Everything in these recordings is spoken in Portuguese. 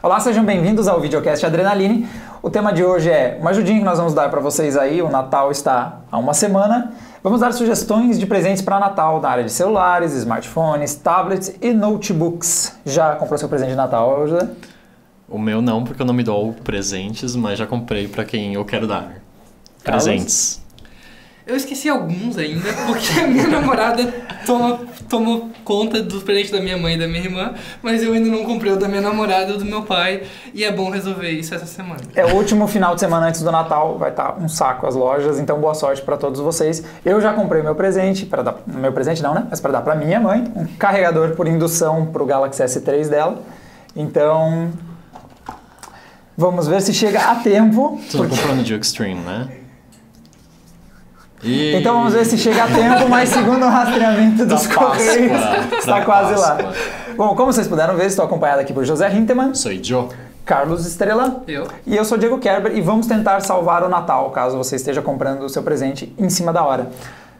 Olá, sejam bem-vindos ao videocast Adrenaline. O tema de hoje é uma ajudinha que nós vamos dar para vocês aí, o Natal está há uma semana. Vamos dar sugestões de presentes para Natal na área de celulares, smartphones, tablets e notebooks. Já comprou seu presente de Natal, José? O meu não, porque eu não me dou presentes, mas já comprei para quem eu quero dar presentes. Eu esqueci alguns ainda, porque a minha namorada tomou conta dos presentes da minha mãe e da minha irmã, mas eu ainda não comprei o da minha namorada e o do meu pai, e é bom resolver isso essa semana. É o último final de semana antes do Natal, vai estar um saco as lojas, então boa sorte para todos vocês. Eu já comprei meu presente, para dar, meu presente não, né? Mas para dar para minha mãe, um carregador por indução para o Galaxy S3 dela. Então, vamos ver se chega a tempo. Você não comprou no Dio Extreme, né? Então vamos ver se chega a tempo, mas segundo o rastreamento dos Correios, está quase lá. Bom, como vocês puderam ver, estou acompanhado aqui por José Hintemann. Sou Joe. Carlos Estrela. Eu. E eu sou Diego Kerber e vamos tentar salvar o Natal, caso você esteja comprando o seu presente em cima da hora.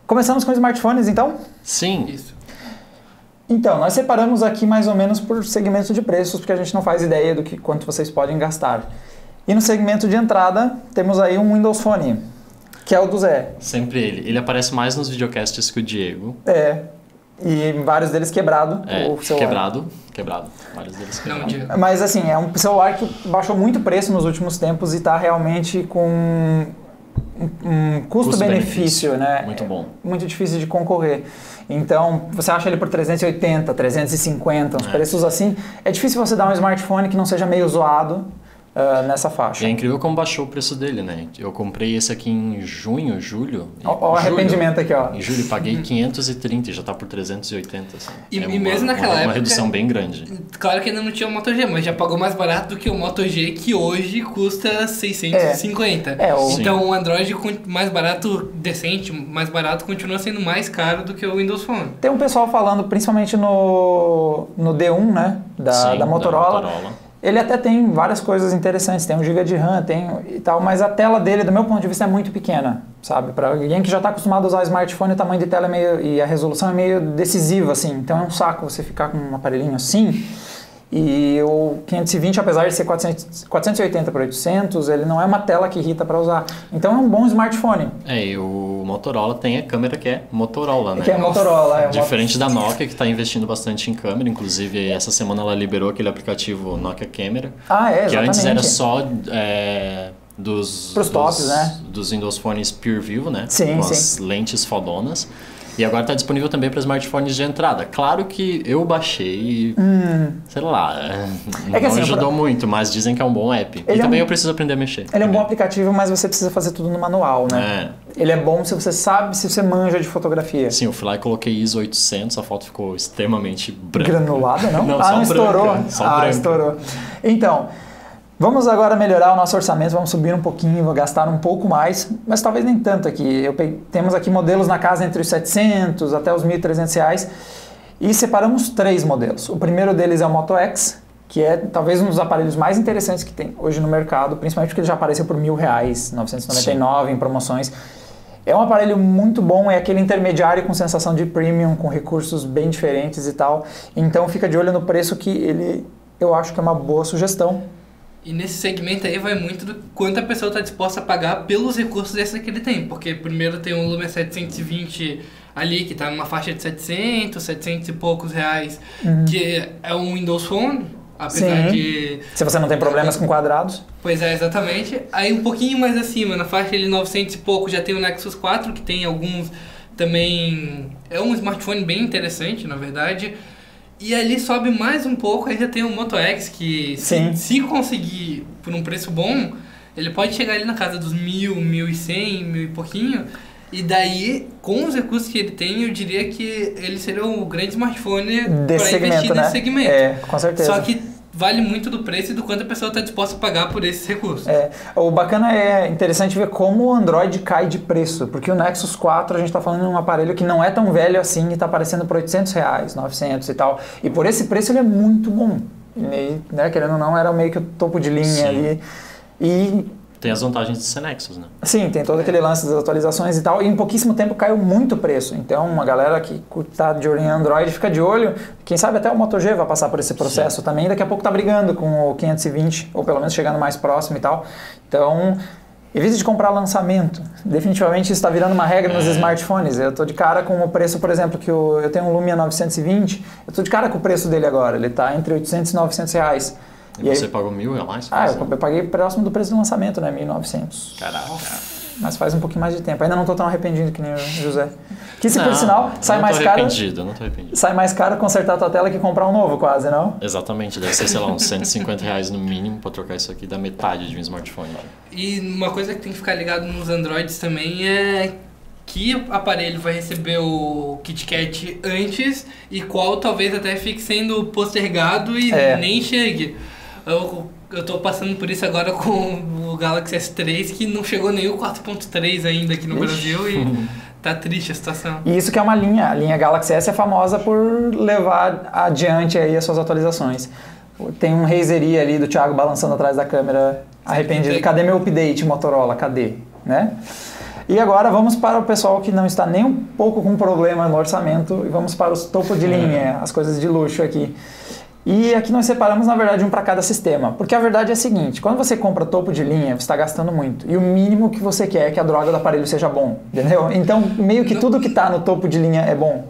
Começamos com smartphones, então? Sim. Isso. Então, nós separamos aqui mais ou menos por segmento de preços, porque a gente não faz ideia do que quanto vocês podem gastar. E no segmento de entrada, temos aí um Windows Phone, que é o do Zé. Sempre ele. Ele aparece mais nos videocasts que o Diego. É. E vários deles quebrado. O celular. Quebrado. Vários deles Não, quebrado. Diego. Mas assim, é um celular que baixou muito preço nos últimos tempos e está realmente com um custo-benefício, né? Muito bom. Muito difícil de concorrer. Então, você acha ele por 380, 350, uns preços assim. É difícil você dar um smartphone que não seja meio zoado nessa faixa. E é incrível como baixou o preço dele, né? Eu comprei esse aqui em julho. Ó o arrependimento aqui, ó. Em julho paguei 530 e já tá por 380. Assim. E mesmo naquela época... Uma redução bem grande. Claro que ainda não tinha o Moto G, mas já pagou mais barato do que o Moto G, que hoje custa 650. Então o Android mais barato, decente, mais barato, continua sendo mais caro do que o Windows Phone. Tem um pessoal falando, principalmente no D1, né? Da Motorola. Ele até tem várias coisas interessantes, tem 1 GB de RAM, tem e tal, mas a tela dele, do meu ponto de vista, é muito pequena, sabe? Para alguém que já está acostumado a usar smartphone, o tamanho de tela é meio, e a resolução é meio decisiva, assim. Então é um saco você ficar com um aparelhinho assim. E o 520, apesar de ser 480 por 800, ele não é uma tela que irrita para usar. Então é um bom smartphone. E o Motorola tem a câmera que é Motorola, né? Que é Motorola. Diferente da Nokia, que está investindo bastante em câmera. Inclusive, essa semana ela liberou aquele aplicativo Nokia Camera. Exatamente. Que antes era só pros tops, né? Dos Windows Phones PureView, né? Sim, com as lentes fodonas. E agora está disponível também para smartphones de entrada. Claro que eu baixei e, sei lá, não assim, ajudou muito, mas dizem que é um bom app. E também eu preciso aprender a mexer. Ele é um bom aplicativo, mas você precisa fazer tudo no manual, né? Ele é bom se você sabe, se você manja de fotografia. Sim, eu fui lá e coloquei ISO 800, a foto ficou extremamente branca. Granulada, não? Não, não só estourou. branca. Só branca. Estourou. Então... Vamos agora melhorar o nosso orçamento, vamos subir um pouquinho, vou gastar um pouco mais, mas talvez nem tanto aqui. Temos aqui modelos na casa entre os 700 até os 1.300 reais e separamos 3 modelos. O primeiro deles é o Moto X, que é talvez um dos aparelhos mais interessantes que tem hoje no mercado, principalmente porque ele já apareceu por R$1.000, 999 em promoções. É um aparelho muito bom, é aquele intermediário com sensação de premium, com recursos bem diferentes e tal. Então fica de olho no preço que eu acho que é uma boa sugestão. E nesse segmento aí vai muito do quanto a pessoa está disposta a pagar pelos recursos extra que ele tem. Porque primeiro tem um Lumia 720 ali, que está numa faixa de 700 e poucos reais, que é um Windows Phone, apesar de... Se você não tem problemas com quadrados. Pois é, exatamente. Aí um pouquinho mais acima, na faixa de 900 e pouco, já tem o Nexus 4, que tem alguns também... É um smartphone bem interessante, na verdade. E ali sobe mais um pouco, ainda tem o Moto X, que se conseguir por um preço bom, ele pode chegar ali na casa dos 1.000, 1.100, 1.000 e pouquinho. E daí, com os recursos que ele tem, eu diria que ele seria o grande smartphone para investir nesse segmento. Com certeza. Só que vale muito do preço e do quanto a pessoa está disposta a pagar por esses recursos. O bacana é interessante ver como o Android cai de preço, porque o Nexus 4 a gente está falando de um aparelho que não é tão velho assim e está aparecendo por R$800, 900 e tal. E por esse preço ele é muito bom. Ele, né, querendo ou não, era meio que o topo de linha ali. E Tem as vantagens de ser Nexus, né? Sim, tem todo aquele lance das atualizações e tal, e em pouquíssimo tempo caiu muito o preço. Então, uma galera que tá de olho em Android fica de olho. Quem sabe até o Moto G vai passar por esse processo também. Daqui a pouco tá brigando com o 520, ou pelo menos chegando mais próximo e tal. Então, evite de comprar lançamento. Definitivamente isso está virando uma regra nos smartphones. Eu tô de cara com o preço, por exemplo, que eu tenho um Lumia 920, eu tô de cara com o preço dele agora. Ele tá entre 800 e 900 reais. E você pagou R$1.000 a mais? Eu paguei próximo do preço do lançamento, né? 1.900. Caraca. Mas faz um pouquinho mais de tempo. Ainda não estou tão arrependido que nem o José. Que se por sinal sai mais caro. Não tô arrependido. Sai mais caro consertar a tua tela que comprar um novo, quase, não? Exatamente, deve ser, sei lá, uns R$150 no mínimo para trocar isso aqui da metade de um smartphone. E uma coisa que tem que ficar ligado nos Androids também é que aparelho vai receber o KitKat antes e qual talvez até fique sendo postergado e nem chegue. Eu tô passando por isso agora com o Galaxy S3, que não chegou nem o 4.3 ainda aqui no Brasil e tá triste a situação. E isso que é uma linha. A linha Galaxy S é famosa por levar adiante aí as suas atualizações. Tem um Razeria ali do Thiago balançando atrás da câmera, arrependido. Cadê meu update, Motorola? Cadê? Né? E agora vamos para o pessoal que não está nem um pouco com problema no orçamento e vamos para os topo de linha, as coisas de luxo aqui. E aqui nós separamos, na verdade, um para cada sistema. Porque a verdade é a seguinte, quando você compra topo de linha, você está gastando muito. E o mínimo que você quer é que a droga do aparelho seja bom, entendeu? Então, meio que tudo que está no topo de linha é bom.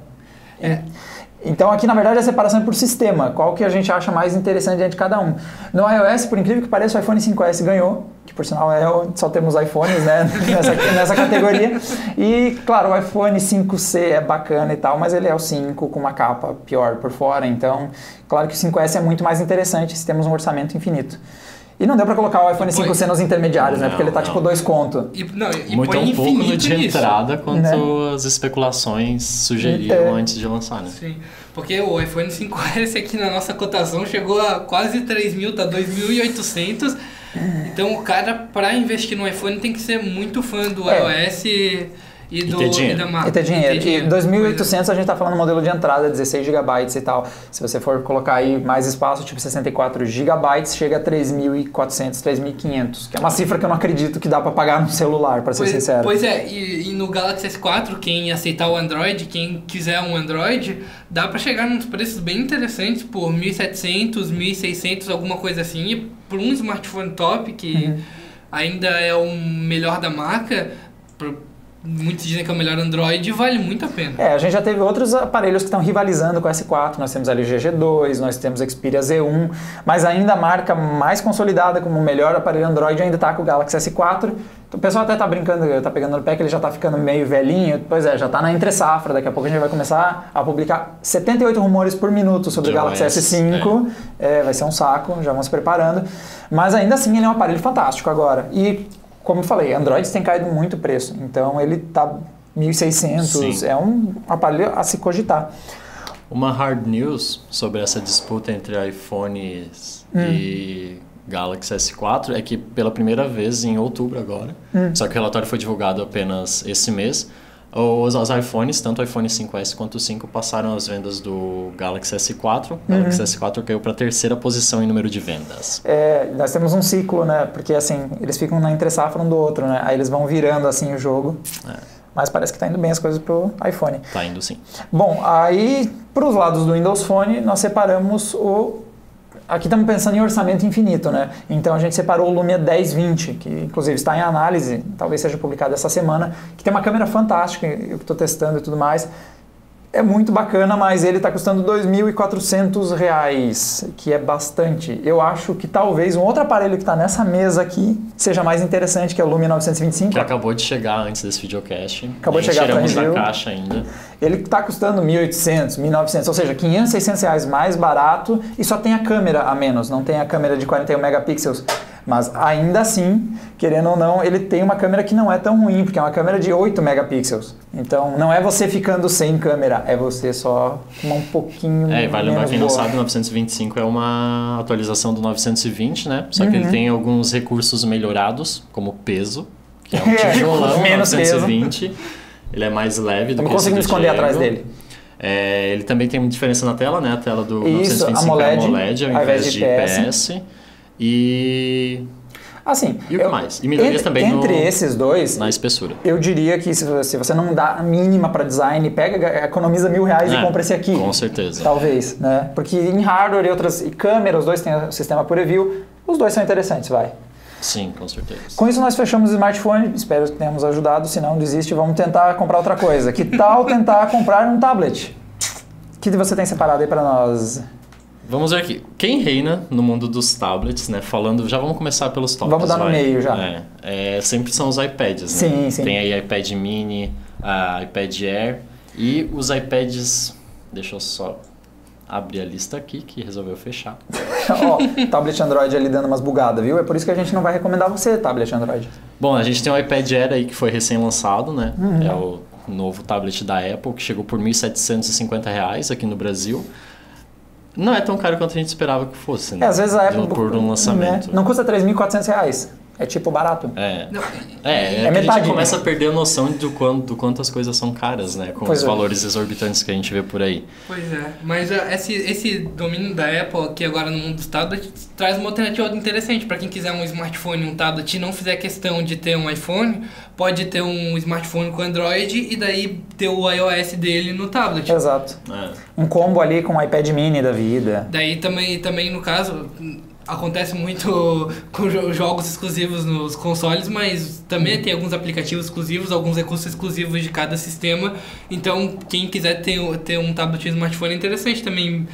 Então, aqui, na verdade, a separação é por sistema. Qual que a gente acha mais interessante diante de cada um. No iOS, por incrível que pareça, o iPhone 5S ganhou. Que, por sinal, só temos iPhones, né? nessa categoria. E, claro, o iPhone 5C é bacana e tal, mas ele é o 5 com uma capa pior por fora. Então, claro que o 5S é muito mais interessante se temos um orçamento infinito. E não deu pra colocar o iPhone 5C nos intermediários, né? Porque ele tá tipo 2 conto. E muito põe um pouco no de nisso. entrada quanto as especulações sugeriam antes de lançar, né? Sim, porque o iPhone 5S aqui na nossa cotação chegou a quase 3.000, tá 2.800. Então o cara, pra investir no iPhone, tem que ser muito fã do iOS e da marca. E ter dinheiro. E 2.800 a gente tá falando modelo de entrada, 16 GB e tal. Se você for colocar aí mais espaço, tipo 64 GB, chega a 3.400, 3.500. Que é uma cifra que eu não acredito que dá pra pagar no celular, pra ser sincero. Pois é, e no Galaxy S4, quem aceitar o Android, quem quiser um Android, dá pra chegar nos preços bem interessantes por 1.700, 1.600, alguma coisa assim. E por um smartphone top, que ainda é o melhor da marca, muitos dizem que é o melhor Android, vale muito a pena. A gente já teve outros aparelhos que estão rivalizando com o S4, nós temos LG G2, nós temos Xperia Z1, mas ainda a marca mais consolidada como o melhor aparelho Android ainda está com o Galaxy S4. O pessoal até tá brincando, tá pegando no pé que ele já tá ficando meio velhinho, pois já tá na entre-safra, daqui a pouco a gente vai começar a publicar 78 rumores por minuto sobre o Galaxy S5, vai ser um saco, já vamos se preparando, mas ainda assim ele é um aparelho fantástico agora. E como eu falei, Androids tem caído muito o preço, então ele tá 1.600, é um aparelho a se cogitar. Uma hard news sobre essa disputa entre iPhones e Galaxy S4 é que pela primeira vez em outubro agora, só que o relatório foi divulgado apenas esse mês, os iPhones, tanto o iPhone 5S quanto o 5, passaram as vendas do Galaxy S4. O Galaxy S4 caiu para a terceira posição em número de vendas. Nós temos um ciclo, né? Porque assim, eles ficam na entre-safra um do outro, né? Aí eles vão virando assim o jogo. Mas parece que tá indo bem as coisas pro iPhone. Tá indo sim. Bom, aí pros lados do Windows Phone, nós separamos Aqui estamos pensando em orçamento infinito, né? Então a gente separou o Lumia 1020, que inclusive está em análise, talvez seja publicado essa semana, que tem uma câmera fantástica, eu que estou testando e tudo mais. É muito bacana, mas ele está custando R$ 2.400, que é bastante. Eu acho que talvez um outro aparelho que está nessa mesa aqui seja mais interessante, que é o Lumia 925. Que acabou de chegar antes desse videocast. Acabou de chegar para tiramos da caixa ainda. Ele está custando R$ 1.800, R$ 1.900, ou seja, R$ 500, R$ 600 mais barato e só tem a câmera a menos, não tem a câmera de 41 megapixels. Mas ainda assim, querendo ou não, ele tem uma câmera que não é tão ruim, porque é uma câmera de 8 megapixels. Então, não é você ficando sem câmera, é você só um pouquinho menos. E vale lembrar, quem não sabe, o 925 é uma atualização do 920, né? Só que ele tem alguns recursos melhorados, como peso, que é um tijolão menos 920. Peso. Ele é mais leve do que esse do Diego. Não consigo me esconder atrás dele. Ele também tem uma diferença na tela, né? A tela do Isso, 925 é AMOLED ao invés de IPS. E Assim, E o que mais? E melhorias também entre esses dois, na espessura. eu diria que se você não dá a mínima para design, economiza R$1.000 e compra esse aqui. Com certeza. Talvez, né? Porque em hardware e câmera, os dois têm o sistema por review, os dois são interessantes, vai. Sim, com certeza. Com isso nós fechamos o smartphone, espero que tenhamos ajudado, se não desiste, vamos tentar comprar outra coisa. Que tal tentar comprar um tablet? O que você tem separado aí para nós? Vamos ver aqui. Quem reina no mundo dos tablets, né? Falando, já vamos começar pelos tops. Vamos dar no meio já. Sempre são os iPads, né? Sim, sim. Tem aí iPad mini, iPad Air e os iPads... Deixa eu só abrir a lista aqui, que resolveu fechar. Ó, tablet Android ali dando umas bugadas, viu? É por isso que a gente não vai recomendar você, tablet Android. Bom, a gente tem o iPad Air aí que foi recém-lançado, né? É o novo tablet da Apple, que chegou por R$1.750 aqui no Brasil. Não é tão caro quanto a gente esperava que fosse, né? Às vezes a Apple... Por um lançamento. Né? Não custa R$3.400. É tipo barato. É metade. A gente começa a perder a noção do quanto as coisas são caras, né? Com os valores exorbitantes que a gente vê por aí. Pois é, mas esse domínio da Apple aqui agora no mundo dos tablets traz uma alternativa interessante para quem quiser um smartphone, um tablet e não fizer questão de ter um iPhone, pode ter um smartphone com Android e daí ter o iOS dele no tablet. Exato. Um combo ali com o iPad mini da vida. Daí também no caso... Acontece muito com jogos exclusivos nos consoles, mas também tem alguns aplicativos exclusivos, alguns recursos exclusivos de cada sistema. Então, quem quiser ter um tablet e um smartphone é interessante também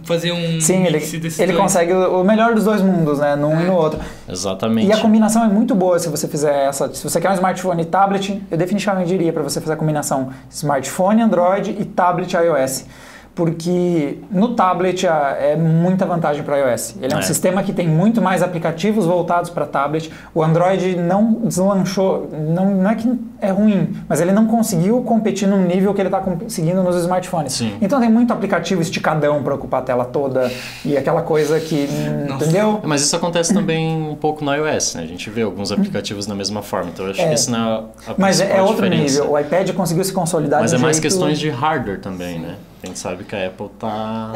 fazer um mix desses ele dois. consegue o melhor dos dois mundos, né? Num e no outro. Exatamente. E a combinação é muito boa se você fizer essa. Se você quer um smartphone e tablet, eu definitivamente diria para você fazer a combinação smartphone, Android e tablet iOS. Porque no tablet é muita vantagem para iOS. Ele é um sistema que tem muito mais aplicativos voltados para tablet. O Android não deslanchou, não é que é ruim, mas ele não conseguiu competir num nível que ele está conseguindo nos smartphones. Sim. Então tem muito aplicativo esticadão para ocupar a tela toda e aquela coisa que, entendeu? Mas isso acontece também um pouco no iOS, né? A gente vê alguns aplicativos da mesma forma, então eu acho que isso não é a principal Mas é outro diferença. nível. O iPad conseguiu se consolidar Mas de é mais jeito... questões de hardware também, né? A gente sabe que a Apple tá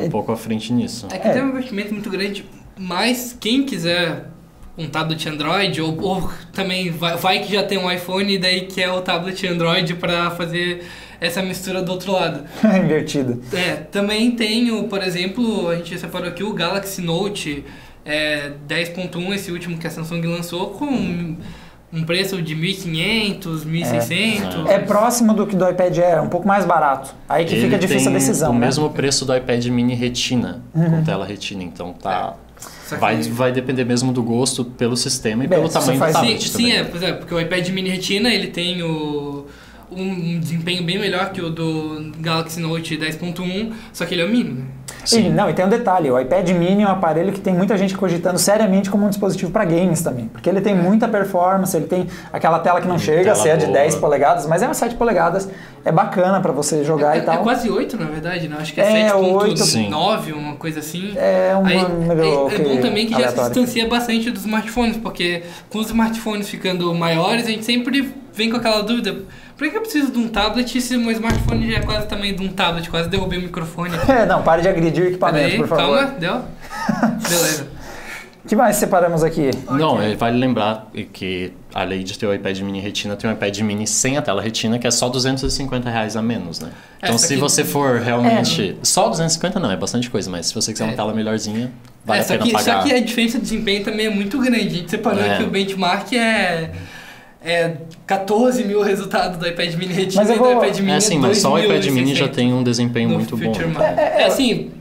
um pouco à frente nisso. É que tem um investimento muito grande, mas quem quiser um tablet Android ou também vai que já tem um iPhone e daí quer o tablet Android para fazer essa mistura do outro lado. Invertido. Também tem, por exemplo, a gente separou aqui o Galaxy Note 10.1, esse último que a Samsung lançou, com um preço de 1.500, 1.600. É próximo do que do iPad Air, um pouco mais barato. Aí que fica difícil a decisão, o né? mesmo preço do iPad mini Retina, com tela Retina, então tá... Vai depender mesmo do gosto pelo sistema e pelo tamanho do tablet também. Pois é, porque o iPad mini Retina, ele tem um desempenho bem melhor que o do Galaxy Note 10.1, só que ele é o mini, né? E tem um detalhe, o iPad mini é um aparelho que tem muita gente cogitando seriamente como um dispositivo para games também, porque ele tem muita performance, ele tem aquela tela que não chega a ser de 10 polegadas, mas é uma 7 polegadas, é bacana para você jogar e tal. É quase 8 na verdade, né? Acho que é 7.9, uma coisa assim. É bom também que já se distancia bastante dos smartphones, porque com os smartphones ficando maiores, a gente sempre vem com aquela dúvida: por que eu preciso de um tablet se o meu smartphone já é quase o tamanho de um tablet? Quase derrubei o microfone. Não, pare de agredir o equipamento, por favor. Calma, deu? Beleza. O que mais separamos aqui? Não, vale lembrar que além de ter o iPad mini Retina, tem um iPad mini sem a tela Retina, que é só R$250 a menos, né? Então se você for realmente... Só 250 não, é bastante coisa, mas se você quiser uma tela melhorzinha, vale a pena pagar. Só que a diferença de desempenho também é muito grande. A gente separou que o benchmark é 14 mil resultados do iPad mini Retina e do iPad mini mas só o iPad mini já tem um desempenho muito bom.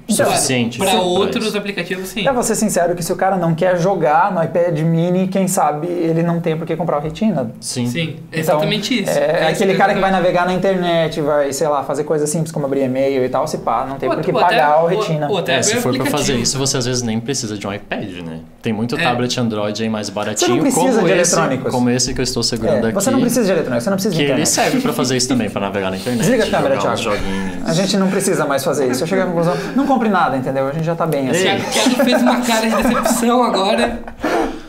Suficiente. Para outros aplicativos, sim. Pra vou ser sincero que se o cara não quer jogar no iPad mini, quem sabe ele não tem por que comprar o Retina. Sim, exatamente isso. Aquele cara que vai navegar na internet, vai, sei lá, fazer coisas simples como abrir e-mail e tal, se pá, não tem por que pagar o Retina. Se for pra fazer isso, você às vezes nem precisa de um iPad, né? Tem muito tablet Android aí mais baratinho, você não precisa de eletrônicos. Como esse que eu estou segurando aqui. Você não precisa de eletrônicos, você não precisa de internet. Ele serve pra fazer isso também, pra navegar na internet. Desliga a câmera, Thiago. A gente não precisa mais fazer isso. Eu cheguei à conclusão, não compre nada, entendeu? A gente já tá bem assim. O Thiago fez uma cara de decepção agora.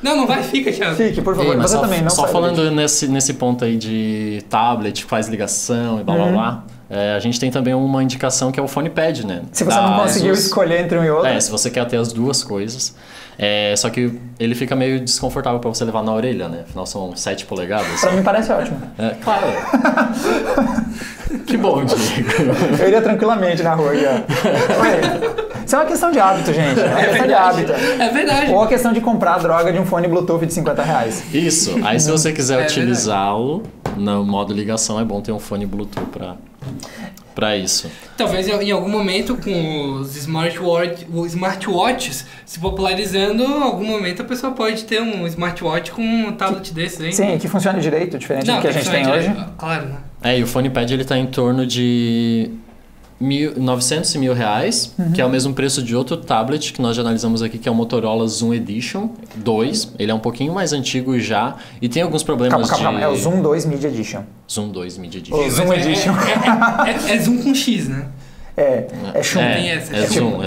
Não vai, fica, Thiago. Fique, por favor. Você também, não só falando nesse ponto aí de tablet, faz ligação e blá blá blá. a gente tem também uma indicação que é o PhonePad, né? Se você não conseguiu escolher entre um e outro. Se você quer ter as duas coisas. Só que ele fica meio desconfortável para você levar na orelha, né? Afinal são 7 polegadas. Pra mim parece ótimo. Claro. Que bom, Diego. Eu iria tranquilamente na rua aqui, ó. Isso é uma questão de hábito, gente. É uma questão de hábito. É verdade. Ou a questão de comprar a droga de um fone Bluetooth de R$50. Isso. Aí se você quiser utilizá-lo no modo ligação, é bom ter um fone Bluetooth para isso. Talvez em algum momento com os smartwatches se popularizando, em algum momento a pessoa pode ter um smartwatch com um tablet desse, hein? Sim, que funcione direito, diferente do que a gente tem hoje. Claro, né? E o PhonePad ele tá em torno de 900 e R$1.000, que é o mesmo preço de outro tablet que nós já analisamos aqui, que é o Motorola Zoom Edition 2. Ele é um pouquinho mais antigo já e tem alguns problemas Calma. É o Zoom 2 Media Edition. Zoom 2 Media Edition. O Zoom Edition. É Zoom com X, né? É Zoom.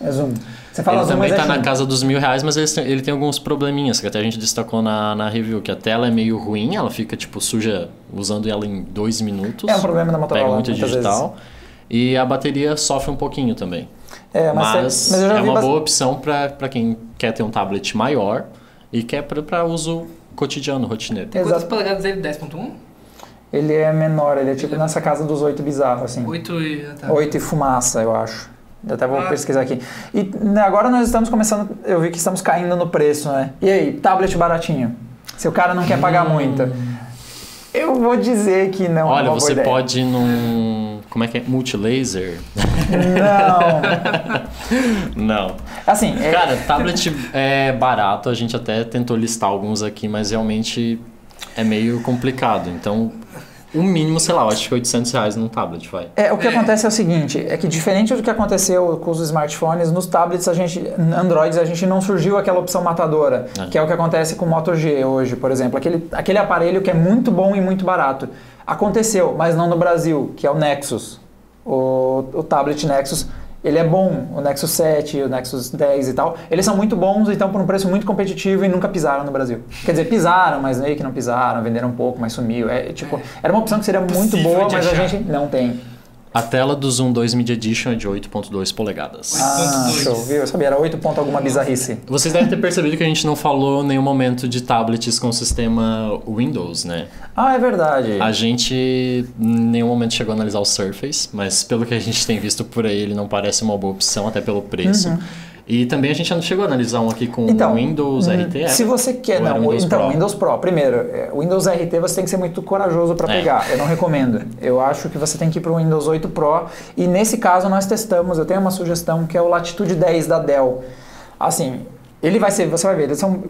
É Zoom. Você fala ele Zoom, também mas tá na casa dos R$1.000, mas ele tem alguns probleminhas, que até a gente destacou na review, que a tela é meio ruim, ela fica tipo suja usando ela em 2 minutos. É um problema da Motorola. Pega muito digital. Vezes. E a bateria sofre um pouquinho também. Mas eu já é vi uma boa opção para quem quer ter um tablet maior e quer para uso cotidiano, rotineiro. Tem quantas polegadas ele? 10.1? Ele é menor, ele é tipo nessa casa dos 8 bizarro, assim. 8 e fumaça, eu acho. Eu até vou pesquisar aqui. E agora nós estamos começando, eu vi que estamos caindo no preço, né? E aí, tablet baratinho? Se o cara não quer pagar muito. Eu vou dizer que não. Olha, você pode ir num... Como é que é? Multilaser? Não. Assim, cara, tablet é barato. A gente até tentou listar alguns aqui, mas realmente é meio complicado. Então, o mínimo, sei lá, eu acho que R$800 num tablet, vai. O que acontece é o seguinte, é que diferente do que aconteceu com os smartphones, nos tablets, Androids, a gente não surgiu aquela opção matadora, que é o que acontece com o Moto G hoje, por exemplo. Aquele aparelho que é muito bom e muito barato. Aconteceu, mas não no Brasil, que é o Nexus. O tablet Nexus, ele é bom. O Nexus 7, o Nexus 10 e tal, eles são muito bons e estão por um preço muito competitivo e nunca pisaram no Brasil. Quer dizer, pisaram, mas meio que não pisaram, venderam um pouco, mas sumiu. Era uma opção que seria muito boa, mas a gente não tem. A tela do Zoom 2 Media Edition é de 8.2 polegadas. Show, viu? Eu sabia, era 8 ponto alguma bizarrice. Vocês devem ter percebido que a gente não falou em nenhum momento de tablets com sistema Windows, né? É verdade. A gente em nenhum momento chegou a analisar o Surface, mas pelo que a gente tem visto por aí, ele não parece uma boa opção, até pelo preço. E também a gente não chegou a analisar um aqui com Windows RT. Se você quer, Windows Pro. Primeiro, o Windows RT você tem que ser muito corajoso para pegar. Eu não recomendo. Eu acho que você tem que ir para o Windows 8 Pro. E nesse caso nós testamos. Eu tenho uma sugestão que é o Latitude 10 da Dell. Assim, ele vai ser, você vai ver,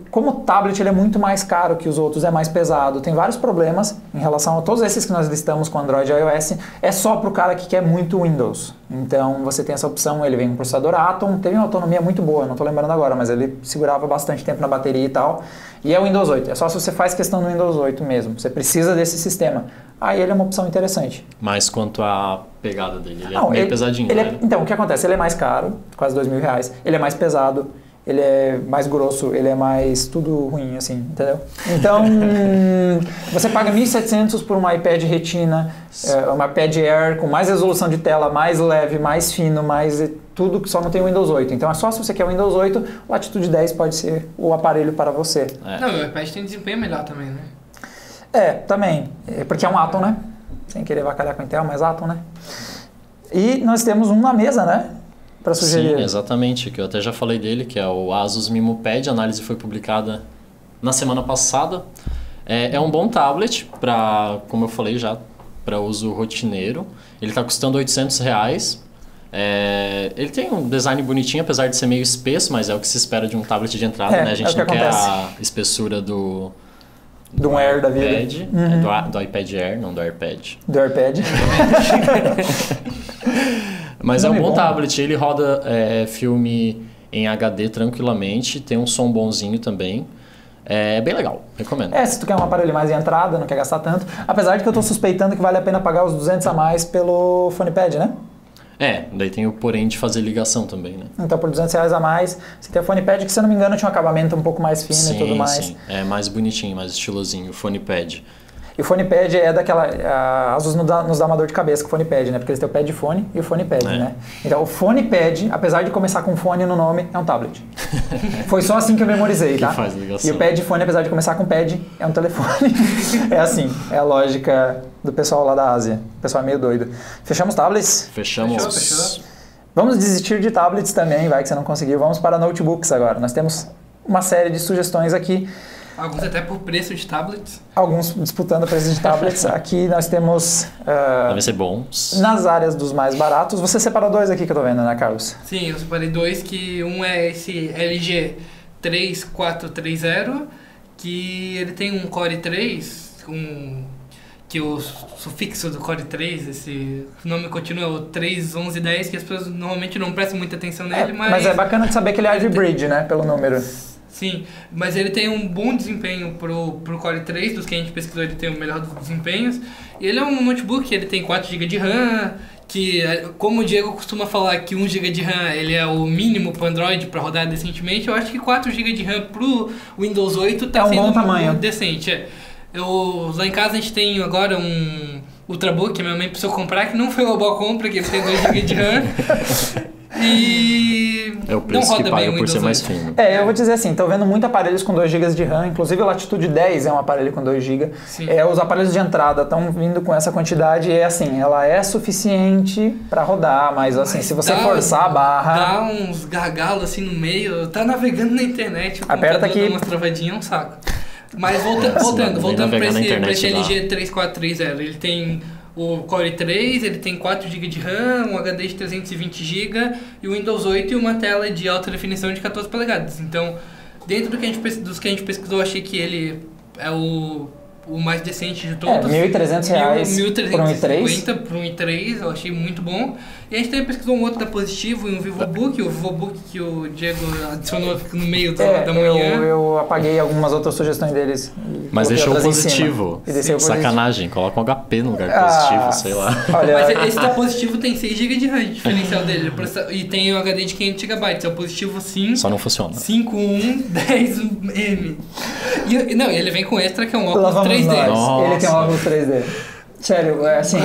como tablet ele é muito mais caro que os outros, é mais pesado, tem vários problemas em relação a todos esses que nós listamos com Android e iOS, é só para o cara que quer muito Windows. Então você tem essa opção, ele vem com processador Atom, teve uma autonomia muito boa, não estou lembrando agora, mas ele segurava bastante tempo na bateria e tal, e é o Windows 8, é só se você faz questão do Windows 8 mesmo, você precisa desse sistema. Aí ele é uma opção interessante. Mas quanto à pegada dele, ele é meio pesadinho, né? Então, o que acontece? Ele é mais caro, quase R$2.000, ele é mais pesado, ele é mais grosso, ele é mais tudo ruim, assim, entendeu? Então, você paga R$1.700 por um iPad Retina, um iPad Air com mais resolução de tela, mais leve, mais fino, mais tudo que só não tem o Windows 8. Então, é só se você quer o Windows 8, o Latitude 10 pode ser o aparelho para você. Não, o iPad tem desempenho melhor também, né? Também, porque é um Atom, né? Sem querer vacalhar com a Intel, mas Atom, né? E nós temos um na mesa, né? Para sugerir. Sim, exatamente, que eu até já falei dele, que é o Asus MemoPad. A análise foi publicada na semana passada. É um bom tablet para, como eu falei já, para uso rotineiro. Ele está custando R$800. Ele tem um design bonitinho, apesar de ser meio espesso, mas é o que se espera de um tablet de entrada, né? A gente não quer a espessura do Air da vida. iPad, do iPad Air, não do AirPad. Do AirPad. Mas é um bom tablet, ele roda filme em HD tranquilamente, tem um som bonzinho também. É bem legal, recomendo. Se tu quer um aparelho mais de entrada, não quer gastar tanto. Apesar de que eu estou suspeitando que vale a pena pagar os 200 a mais pelo PhonePad, né? Daí tem o porém de fazer ligação também, né? Então por R$200 a mais, você tem o PhonePad que, se eu não me engano, tinha um acabamento um pouco mais fino e tudo mais. Sim, é mais bonitinho, mais estilosinho o PhonePad. E o fone pad é daquela... A Asus nos dá uma dor de cabeça com o fone pad, né? Porque eles têm o pad phone e o fone pad, né? Então o fone pad, apesar de começar com fone no nome, é um tablet. Foi só assim que eu memorizei, tá? faz ligação. E o pad phone, apesar de começar com pad, é um telefone. É assim, é a lógica do pessoal lá da Ásia. O pessoal é meio doido. Fechamos tablets? Fechamos. Fechou. Vamos desistir de tablets também, vai que você não conseguiu. Vamos para notebooks agora. Nós temos uma série de sugestões aqui. Alguns até por preço de tablets. Alguns disputando preços de tablets. Aqui nós temos... Devem ser bons. nas áreas dos mais baratos. Você separou dois aqui que eu tô vendo, né, Carlos? Sim, eu separei dois, que um é esse LG 3430, que ele tem um Core 3, que o sufixo do Core 3, esse nome continua, o 3110, que as pessoas normalmente não prestam muita atenção nele, mas é bacana de saber que ele é Ivy Bridge, né, pelo número. Sim, mas ele tem um bom desempenho pro Core 3, dos que a gente pesquisou ele tem o melhor dos desempenhos. E ele é um notebook, ele tem 4 GB de RAM, que como o Diego costuma falar que 1 GB de RAM ele é o mínimo para Android para rodar decentemente, eu acho que 4 GB de RAM pro Windows 8 tá sendo bom tamanho. Decente. Lá em casa a gente tem agora um Ultrabook que minha mãe precisou comprar, que não foi uma boa compra, que ele tem 2 GB de RAM. E é o preço não roda que paga bem por ser mais Windows 8. fino. Eu vou dizer assim, tô vendo muitos aparelhos com 2 GB de RAM, inclusive o Latitude 10 é um aparelho com 2 GB. Os aparelhos de entrada estão vindo com essa quantidade e assim, ela é suficiente para rodar, mas assim, se você forçar a barra... Dá uns gargalos assim no meio, tá navegando na internet, o aperta aqui, dá umas travadinhas, é um saco. Mas voltando para esse LG 3430, ele tem o Core 3, ele tem 4 GB de RAM, um HD de 320 GB e o Windows 8 e uma tela de alta definição de 14 polegadas. Então, dentro dos que a gente pesquisou, eu achei que ele é o mais decente de todos. R$1.300 por um i3. Por um i3, eu achei muito bom. E a gente também pesquisou um outro da Positivo e um VivoBook, o VivoBook que o Diego adicionou no meio da manhã. Eu apaguei algumas outras sugestões deles. Mas deixou o positivo. Sacanagem, coloca um HP no lugar do positivo, sei lá. Olha, mas esse da Positivo tem 6 GB de RAM, o diferencial dele. E tem o HD de 500 GB, é o Positivo 5. Só não funciona. 5110M. E ele vem com extra, que é um óculos 3D. Nossa. Ele tem um óculos 3D. Sério, é assim...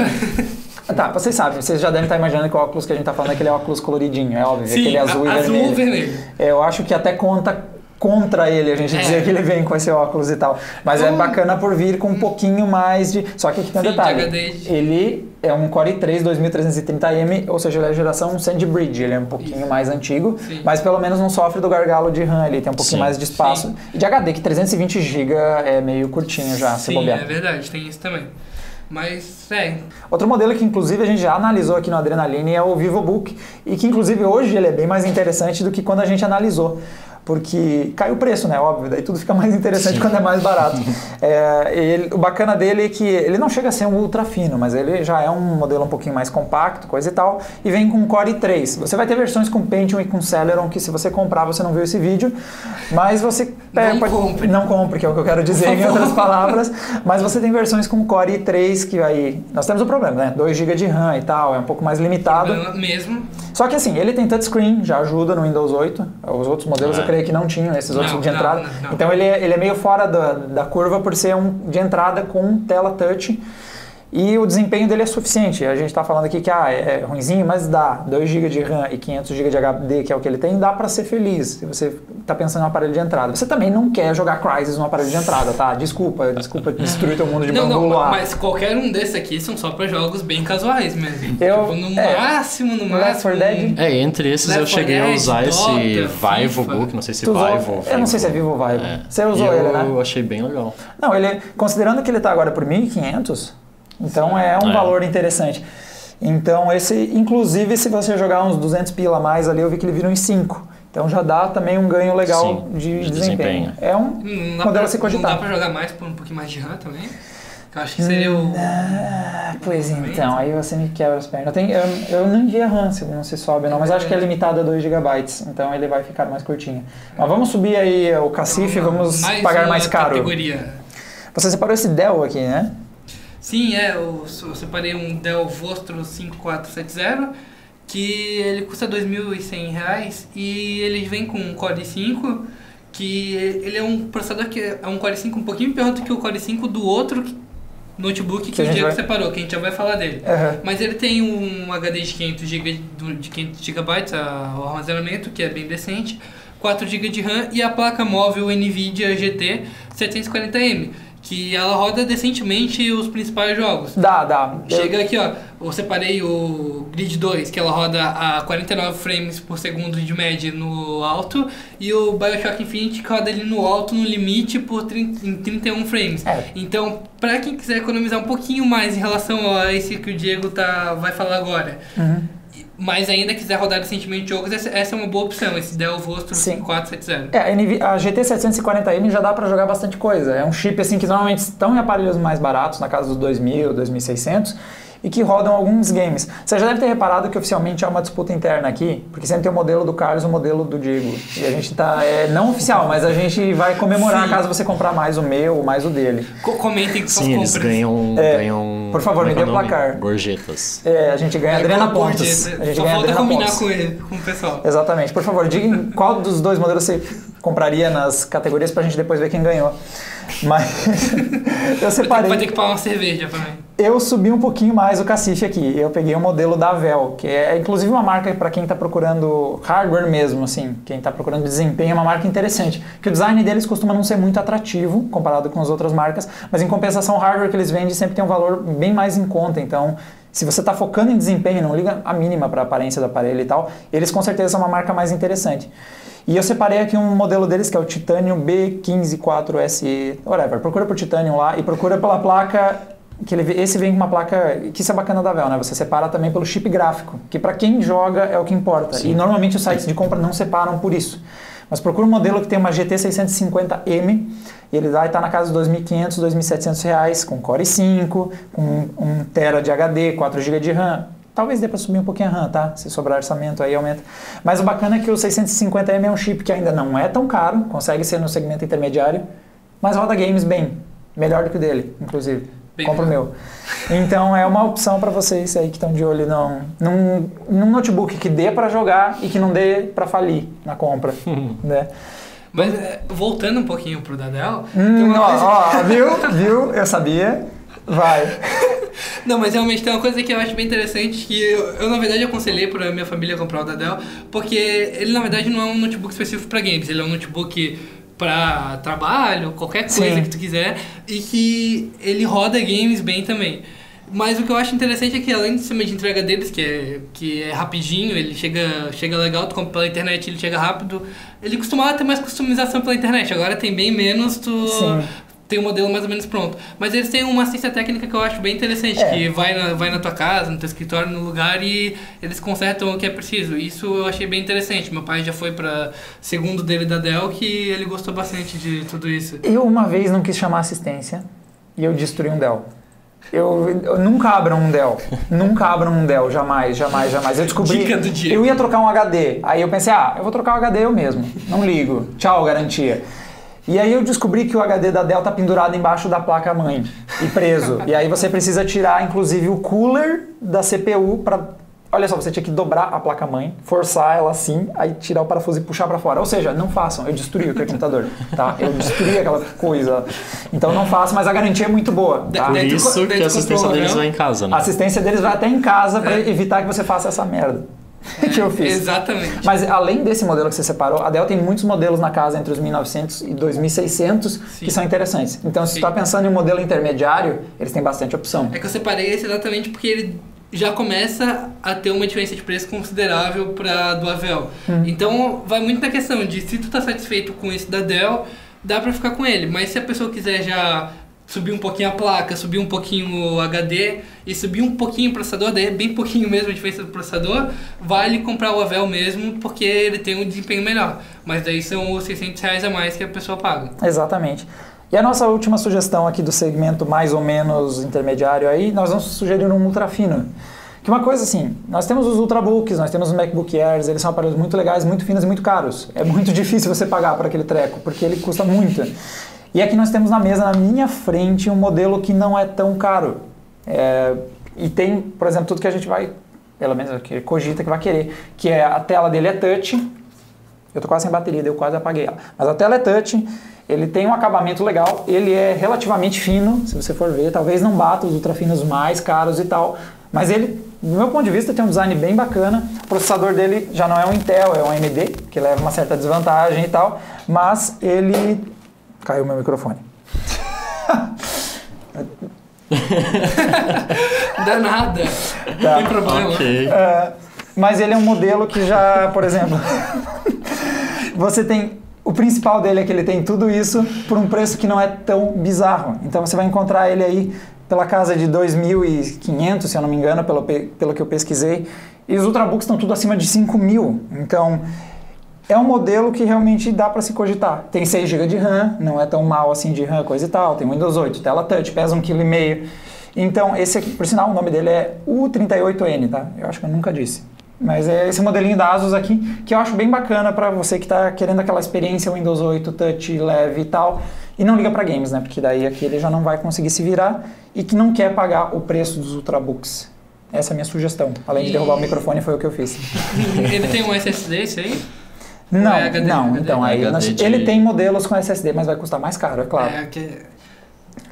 Tá, vocês sabem, vocês já devem estar imaginando que o óculos que a gente tá falando é aquele óculos coloridinho, é óbvio, sim, aquele azul e vermelho. Eu acho que até conta contra ele a gente dizer que ele vem com esse óculos e tal. Mas é bacana por vir com um pouquinho mais de... Só que aqui tem um detalhe. Ele é um Core i3 2330M, ou seja, ele é a geração SandBridge, ele é um pouquinho mais antigo, mas pelo menos não sofre do gargalo de RAM, ele tem um pouquinho mais de espaço. E de HD, que 320 GB é meio curtinho já, se bobear. Sim, é verdade, tem isso também. Mas, Outro modelo que inclusive a gente já analisou aqui no Adrenaline é o VivoBook, e que inclusive hoje ele é bem mais interessante do que quando a gente analisou. Porque cai o preço, né? Óbvio, daí tudo fica mais interessante quando é mais barato. O bacana dele é que ele não chega a ser um ultra fino, mas ele já é um modelo um pouquinho mais compacto, coisa e tal, e vem com Core i3. Você vai ter versões com Pentium e com Celeron, que se você comprar, você não viu esse vídeo, mas você... Não compre, que é o que eu quero dizer em outras palavras, mas você tem versões com Core i3, que aí... Nós temos o problema, né? 2 GB de RAM e tal, é um pouco mais limitado. Mesmo. Só que assim, ele tem touchscreen, já ajuda no Windows 8, os outros modelos eu creio que não tinham esses outros de entrada. Não. Então ele é meio fora da curva por ser um de entrada com tela touch. E o desempenho dele é suficiente. A gente está falando aqui que é ruinzinho, mas dá. 2 GB de RAM e 500 GB de HD, que é o que ele tem, dá para ser feliz se você está pensando em um aparelho de entrada. Você também não quer jogar Crysis num aparelho de entrada, tá? Desculpa destruir teu mundo de bambu lá. Mas qualquer um desses aqui são só para jogos bem casuais mesmo. No máximo. Left 4 Dead. Entre esses eu cheguei a usar esse VivoBook, não sei se Vivo. Eu não sei se é Vivo Vivo. Você usou ele, né? Eu achei bem legal. Não, considerando que ele está agora por 1.500... Então é um valor interessante. Então inclusive se você jogar uns 200 pila a mais ali, eu vi que ele vira uns 5. Então já dá também um ganho legal de desempenho. É um modelo a se cogitar. Não dá pra jogar mais por um pouquinho mais de RAM também? Eu acho que seria o... Pois então, aí você me quebra as pernas. Eu não vi a RAM, não se sobe não, mas acho que é limitado a 2 GB, então ele vai ficar mais curtinho. Mas vamos subir aí o cacife, vamos pagar mais caro. Categoria. Você separou esse Dell aqui, né? Sim, eu separei um Dell Vostro 5470, que ele custa R$2.100 e ele vem com um Core i5, que ele é um processador que é um Core i5 um pouquinho pior do que o Core i5 do outro notebook que o Diego separou, que a gente já vai falar dele. Mas ele tem um HD de 500 GB, o armazenamento, que é bem decente, 4 GB de RAM e a placa móvel NVIDIA GT 740M. Que ela roda decentemente os principais jogos. Dá. Chega aqui, ó. Eu separei o Grid 2, que ela roda a 49 frames por segundo de média no alto, e o BioShock Infinite, que roda ali no alto, no limite, em 31 frames. Então, pra quem quiser economizar um pouquinho mais em relação a esse que o Diego vai falar agora, mas ainda quiser rodar decentemente jogos, essa é uma boa opção, esse Dell Vostro 5470. A GT 740M já dá para jogar bastante coisa. É um chip assim que normalmente estão em aparelhos mais baratos, na casa dos 2.000, 2.600, e que rodam alguns games. Você já deve ter reparado que oficialmente há uma disputa interna aqui, porque sempre tem o modelo do Carlos e o modelo do Diego. E a gente tá, não oficial, mas a gente vai comemorar caso você comprar mais o meu ou mais o dele. Comentem que Sim, eles ganham... Por favor, me dê o placar. Gorjetas. A gente ganha Adriana pontos. A gente só ganha falta Adriana combinar pontos. com o pessoal. Exatamente. Por favor, diga qual dos dois modelos você compraria nas categorias pra gente depois ver quem ganhou. Mas eu separei. Vai ter que pagar uma cerveja pra mim. Eu subi um pouquinho mais o cacife aqui. Eu peguei o modelo da Vel, que é inclusive uma marca para quem está procurando hardware mesmo, assim. Quem está procurando desempenho é uma marca interessante. Que o design deles costuma não ser muito atrativo comparado com as outras marcas, mas em compensação o hardware que eles vendem sempre tem um valor bem mais em conta. Então, se você está focando em desempenho, não liga a mínima para a aparência do aparelho e tal, eles com certeza são uma marca mais interessante. E eu separei aqui um modelo deles que é o Titanium B154SE, whatever. Procura por Titanium lá e procura pela placa, esse vem com uma placa, que isso é bacana da Vel, né? Você separa também pelo chip gráfico, que para quem joga é o que importa. Sim. E normalmente os sites de compra não separam por isso. Mas procura um modelo que tem uma GT 650M, e ele vai estar na casa dos R$ 2.500, R$ 2.700, com Core i5, com 1 TB de HD, 4 GB de RAM. Talvez dê para subir um pouquinho a RAM, tá? Se sobrar orçamento aí aumenta. Mas o bacana é que o 650M é um chip que ainda não é tão caro, consegue ser no segmento intermediário, mas roda games bem, melhor do que o dele, inclusive. Compra o meu. Então é uma opção para vocês aí que estão de olho num notebook que dê para jogar e que não dê para falir na compra, né? Mas voltando um pouquinho pro da Dell... Viu? Eu sabia. Vai. Não, mas realmente tem uma coisa que eu acho bem interessante, que eu na verdade aconselhei pra minha família comprar o da Dell, porque ele na verdade não é um notebook específico para games, ele é um notebook para trabalho, qualquer coisa que tu quiser, e que ele roda games bem também. Mas o que eu acho interessante é que além do sistema de entrega deles, que é rapidinho, ele chega legal, tu compra pela internet, ele chega rápido, ele costumava ter mais customização pela internet, agora tem bem menos, tem um modelo mais ou menos pronto. Mas eles têm uma assistência técnica que eu acho bem interessante, que vai na tua casa, no teu escritório, no lugar, e eles consertam o que é preciso. Isso eu achei bem interessante. Meu pai já foi para segundo dele da Dell, que ele gostou bastante de tudo isso. Eu uma vez não quis chamar assistência e eu destruí um Dell. Eu nunca abram um Dell. Nunca abram um Dell, jamais. Eu descobri. Dica do Diego. Eu ia trocar um HD. Aí eu pensei, eu vou trocar o HD eu mesmo. Não ligo. Tchau, garantia. E aí eu descobri que o HD da Dell tá pendurado embaixo da placa-mãe e preso. E aí você precisa tirar, inclusive, o cooler da CPU para... Olha só, você tinha que dobrar a placa-mãe, forçar ela assim, aí tirar o parafuso e puxar para fora. Ou seja, não façam, eu destruí o teu computador, tá? Eu destruí aquela coisa. Então não façam, mas a garantia é muito boa, tá? Por isso que a assistência deles vai em casa, né? A assistência deles vai até em casa para evitar que você faça essa merda. Que eu fiz. Exatamente. Mas além desse modelo que você separou, a Dell tem muitos modelos na casa entre os 1.900 e 2.600 que são interessantes. Então, se você está pensando em um modelo intermediário, eles têm bastante opção. É que eu separei esse exatamente porque ele já começa a ter uma diferença de preço considerável para do Vel. Então, vai muito na questão de se tu está satisfeito com esse da Dell, dá para ficar com ele. Mas se a pessoa quiser já subir um pouquinho a placa, subir um pouquinho o HD e subir um pouquinho o processador, daí é bem pouquinho mesmo a diferença do processador, vale comprar o Vel mesmo, porque ele tem um desempenho melhor. Mas daí são os R$600 a mais que a pessoa paga. Exatamente. E a nossa última sugestão aqui do segmento mais ou menos intermediário aí, nós vamos sugerir um ultra fino. Que uma coisa assim, nós temos os Ultrabooks, nós temos os MacBook Airs, eles são aparelhos muito legais, muito finos e muito caros. É muito difícil você pagar por aquele treco, porque ele custa muito. E aqui nós temos na mesa, na minha frente, um modelo que não é tão caro. E tem, por exemplo, tudo que a gente vai, pelo menos que cogita que vai querer, que é a tela dele é touch. Eu tô quase sem bateria, eu quase apaguei ela. Mas a tela é touch, Ele tem um acabamento legal, ele é relativamente fino, se você for ver, talvez não bata os ultra finos mais caros e tal, mas ele, do meu ponto de vista, tem um design bem bacana. O processador dele já não é um Intel, é um AMD, que leva uma certa desvantagem e tal, mas ele... Caiu meu microfone. Danada, não tem problema. Ok. Mas ele é um modelo que já, por exemplo, você tem... O principal dele é que ele tem tudo isso por um preço que não é tão bizarro. Então você vai encontrar ele aí pela casa de 2.500, se eu não me engano, pelo que eu pesquisei. E os Ultrabooks estão tudo acima de 5.000. Então é um modelo que realmente dá para se cogitar. Tem 6 GB de RAM, não é tão mal assim de RAM, coisa e tal. Tem Windows 8, tela touch, pesa 1,5 kg. Então esse aqui, por sinal, o nome dele é U38N, tá? Eu acho que eu nunca disse. Mas é esse modelinho da Asus aqui, que eu acho bem bacana para você que está querendo aquela experiência Windows 8, touch, leve e tal, e não liga para games, né? Porque daí aqui ele já não vai conseguir se virar e que não quer pagar o preço dos Ultrabooks. Essa é a minha sugestão. Além de derrubar o microfone, foi o que eu fiz. Ele tem um SSD, esse aí? Não, é HD, não. HD? Então, aí ele tem modelos com SSD, mas vai custar mais caro, é claro.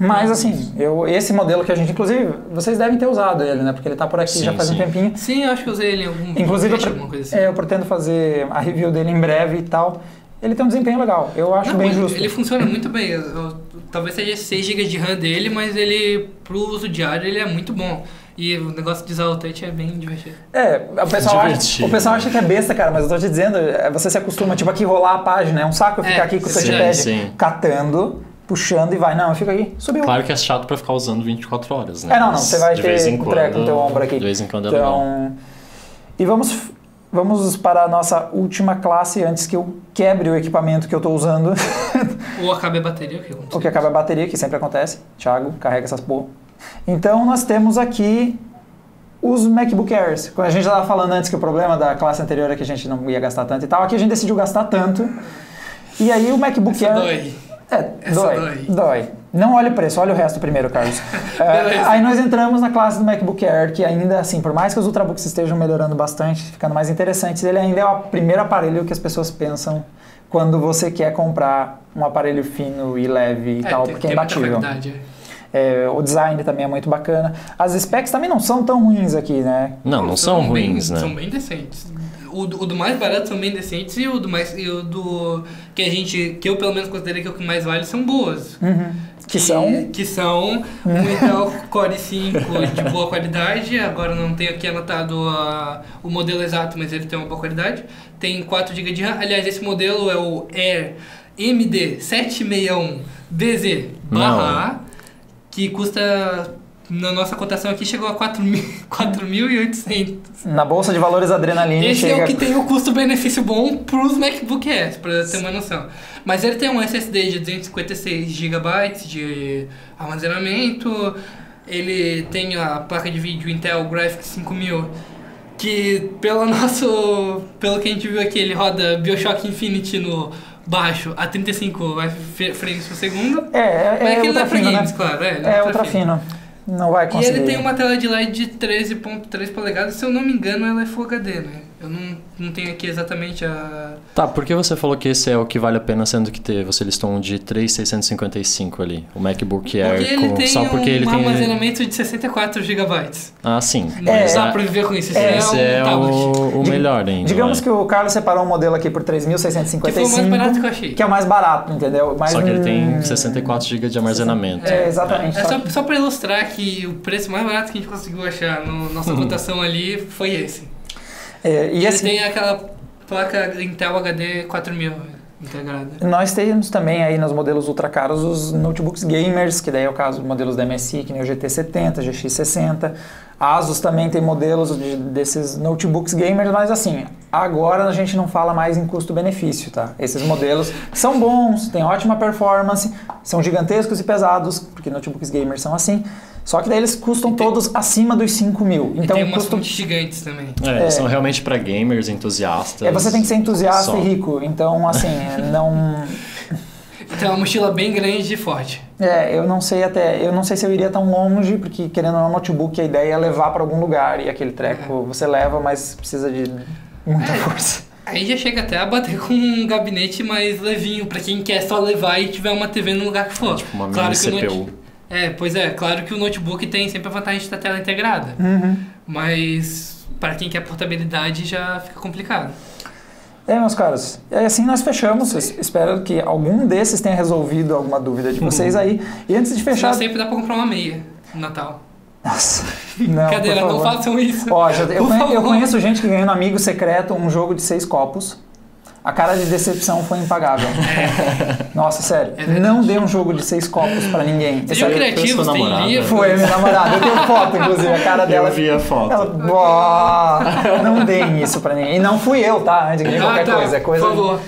Mas assim, esse modelo que a gente, inclusive, vocês devem ter usado ele, né? Porque ele tá por aqui já faz um tempinho. Sim, eu acho que eu usei ele em algum Inclusive, alguma coisa assim. eu pretendo fazer a review dele em breve e tal. Ele tem um desempenho legal, eu acho bem justo. Ele funciona muito bem. Talvez seja 6 GB de RAM dele, mas ele, pro uso diário, ele é muito bom. E o negócio de usar o touch é bem divertido. O pessoal acha que é besta, cara, mas eu tô te dizendo, você se acostuma, tipo, aqui rolar a página, é um saco ficar aqui com o touchpad catando, puxando e vai. Não, eu fico aqui, subiu. Claro que é chato pra ficar usando 24 horas, né? Não, você vai ter um treco no teu ombro aqui. De vez em quando é legal. E vamos para a nossa última classe antes que eu quebre o equipamento que eu tô usando. Ou acabe a bateria, Ou que acabe a bateria, que sempre acontece. Thiago, carrega essas porra. Então nós temos aqui os MacBook Airs. Quando a gente estava falando antes que o problema da classe anterior é que a gente não ia gastar tanto e tal, aqui a gente decidiu gastar tanto. E aí o MacBook Air... Dói. Não olhe o preço, olha o resto primeiro, Carlos. Aí nós entramos na classe do MacBook Air, que ainda assim, por mais que os Ultrabooks estejam melhorando bastante, ficando mais interessantes, ele ainda é o primeiro aparelho que as pessoas pensam quando você quer comprar um aparelho fino e leve e tal, porque é imbatível. O design também é muito bacana. As specs também não são tão ruins aqui, né? Não são ruins, né? São bem decentes. O do mais barato são bem decentes e o do que eu pelo menos considerei que é o que mais vale são boas. Que são um Intel Core i5 de boa qualidade. Agora não tenho aqui anotado o modelo exato, mas ele tem uma boa qualidade. Tem 4 GB de RAM. Aliás, esse modelo é o Air MD761DZ/A, que custa, na nossa cotação aqui, chegou a 4.800. Na Bolsa de Valores Adrenalina Esse é o que tem o custo-benefício bom para os MacBook Air, para ter uma noção. Mas ele tem um SSD de 256 GB de armazenamento, ele tem a placa de vídeo Intel Graphics 5000, que pelo que a gente viu aqui, ele roda BioShock Infinite no baixo a 35 frames por segundo. É que ele ultra dá pra fino, games, né? claro. É ultra fino. Não vai conseguir. E ele tem uma tela de LED de 13.3 polegadas, se eu não me engano ela é Full HD, né? Eu não tenho aqui exatamente a... Tá, por que você falou que esse é o que vale a pena, sendo que você listou um de 3.655 ali, o MacBook Air? Porque ele tem porque ele tem armazenamento de 64 GB. Ah, sim. Mas dá pra viver com isso. Esse é o melhor ainda. Digamos que o Carlos separou um modelo aqui por 3.655. Que foi o mais barato que eu achei. Que é o mais barato, entendeu? Só que ele tem 64 GB de armazenamento. Exatamente. Só pra ilustrar que o preço mais barato que a gente conseguiu achar na nossa cotação ali foi esse. E assim, ele tem aquela placa Intel HD 4000 integrada. Nós temos também aí nos modelos ultra caros os notebooks gamers, que daí é o caso de modelos da MSI, que nem o GT70, GX60. A Asus também tem modelos desses notebooks gamers, mas assim, agora a gente não fala mais em custo-benefício, tá? Esses modelos são bons, têm ótima performance, são gigantescos e pesados, porque notebooks gamers são assim. Só que daí eles custam todos acima dos 5.000. Então, tem umas fontes gigantes também. São realmente para gamers, entusiastas. Você tem que ser entusiasta e rico. Então, assim, não... Então é uma mochila bem grande e forte. Eu não sei se eu iria tão longe, porque querendo ou não, notebook, a ideia é levar para algum lugar. E aquele treco você leva, mas precisa de muita força. Aí já chega até a bater com um gabinete mais levinho, pra quem quer só levar e tiver uma TV no lugar que for. Tipo uma claro mini que CPU. pois é, claro que o notebook tem sempre a vantagem de ter a tela integrada. Mas para quem quer portabilidade já fica complicado. Meus caros, e assim nós fechamos. Espero que algum desses tenha resolvido alguma dúvida de vocês aí. E antes de fechar... Senão sempre dá pra comprar uma meia no Natal. Nossa, não, Cadeira, por não favor. façam isso. Ó, eu conheço gente que ganhou no Amigo Secreto um jogo de 6 copos. A cara de decepção foi impagável. Nossa, sério. Não dê um jogo de 6 copos pra ninguém. Sejam criativos, tem livro. Foi a minha namorada. Eu tenho foto, inclusive, a cara dela. Eu vi a foto. Ela, não deem isso pra ninguém. E não fui eu, tá? Antes de qualquer coisa. É coisa. Por favor.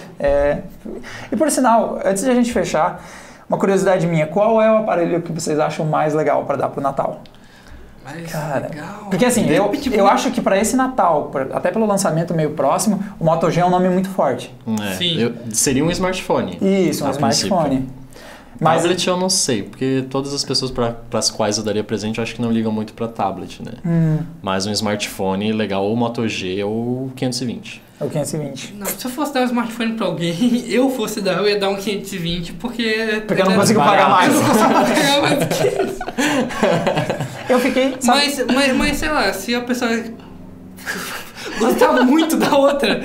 E por sinal, antes de a gente fechar, uma curiosidade minha. Qual é o aparelho que vocês acham mais legal pra dar pro Natal? Cara, legal. porque assim, eu acho que para esse Natal, até pelo lançamento meio próximo, o Moto G é um nome muito forte. Sim. Seria um smartphone. Isso, um smartphone. Mas tablet eu não sei, porque todas as pessoas para as quais eu daria presente eu acho que não ligam muito para tablet, né? Mas um smartphone legal, ou o Moto G ou o 520. É o 520. Não, se eu fosse dar um smartphone pra alguém, eu ia dar um 520, porque eu não consigo pagar mais. Eu não consigo pagar mais do que isso. Eu fiquei... Mas sei lá, se a pessoa gostar muito da outra,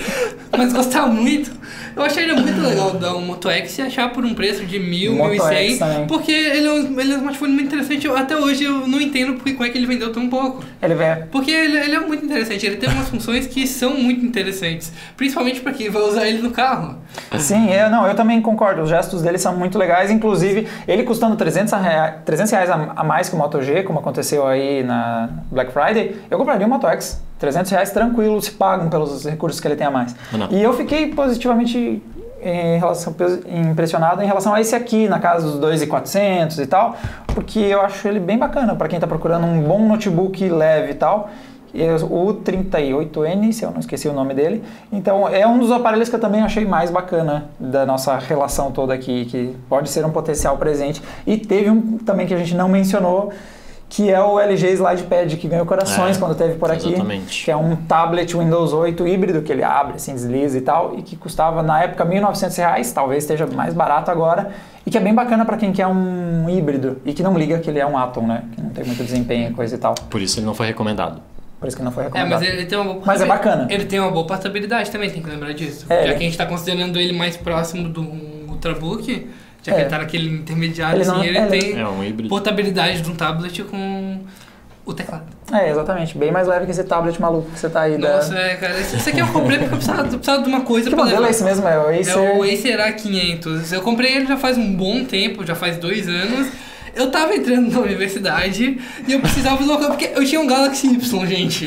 mas gostar muito... Eu acharia muito legal dar um Moto X e achar por um preço de 1.000, 1.100, porque ele é um smartphone muito interessante. Até hoje eu não entendo como é que ele vendeu tão pouco. Porque ele é muito interessante, ele tem umas funções que são muito interessantes, principalmente para quem vai usar ele no carro. Sim, eu também concordo, os gestos dele são muito legais, inclusive ele custando R$300 a mais que o Moto G, como aconteceu aí na Black Friday, eu compraria o Moto X. R$300 tranquilo, se pagam pelos recursos que ele tem a mais. E eu fiquei positivamente impressionado em relação a esse aqui, na casa dos 2.400 e tal, porque eu acho ele bem bacana para quem está procurando um bom notebook leve e tal. O 38N, se eu não esqueci o nome dele. Então é um dos aparelhos que eu também achei mais bacana da nossa relação toda aqui, que pode ser um potencial presente. E teve um também que a gente não mencionou, que é o LG SlidePad, que ganhou corações quando teve por aqui. Exatamente. Que é um tablet Windows 8 híbrido, que ele abre, assim, desliza e tal, e que custava na época R$1.900, talvez esteja mais barato agora, e que é bem bacana para quem quer um híbrido, e que não liga que ele é um Atom, né? Que não tem muito desempenho e coisa e tal. Por isso ele não foi recomendado. Por isso que não foi recomendado. Mas ele tem uma boa... Mas é bacana. Ele tem uma boa portabilidade também, tem que lembrar disso. Já que a gente está considerando ele mais próximo do Ultrabook, já que ele tá naquele intermediário, ele tem um híbrido. Portabilidade de um tablet com o teclado. Exatamente. Bem mais leve que esse tablet maluco que você tá aí. Nossa, cara. Esse aqui eu comprei porque eu precisava de uma coisa pra levar. Que modelo é esse mesmo? É o Acer? É o Acer A500. Eu comprei ele já faz um bom tempo, já faz 2 anos. Eu tava entrando na universidade e eu precisava de uma coisa, porque eu tinha um Galaxy Y, gente.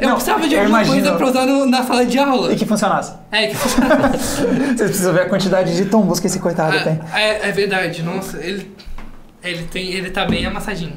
Eu precisava de alguma coisa pra usar na sala de aula. E que funcionasse. Que funcionasse. Vocês precisam ver a quantidade de tombos que esse coitado tem. É verdade, nossa, ele tá bem amassadinho.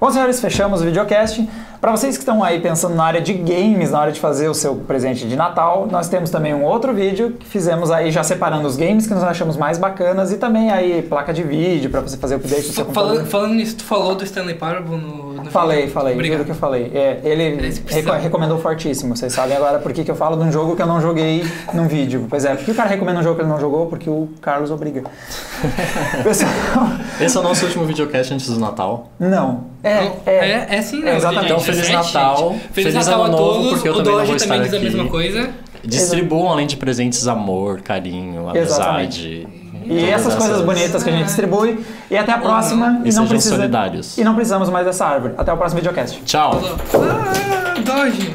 Bom, senhores, fechamos o videocast. Para vocês que estão aí pensando na área de games, na hora de fazer o seu presente de Natal, nós temos também um outro vídeo que fizemos aí já separando os games que nós achamos mais bacanas e também aí placa de vídeo para você fazer o update do seu computador. Falando nisso, tu falou do Stanley Parable no Falei, vídeo? Obrigado. Que eu falei. Ele recomendou fortíssimo. Vocês sabem agora por que eu falo de um jogo que eu não joguei num vídeo. Pois é, por que o cara recomenda um jogo que ele não jogou? Porque o Carlos obriga. Pessoal, esse é o nosso último videocast antes do Natal. Não. Sim, né? Exatamente. Então, Feliz Natal. Feliz Natal Ano a todos. Novo, porque eu também não vou estar diz a aqui. mesma coisa. Distribuam, além de presentes, amor, carinho, amizade. E essas coisas bonitas que a gente distribui. E até a próxima. E sejam solidários. E não precisamos mais dessa árvore. Até o próximo videocast. Tchau. Doge.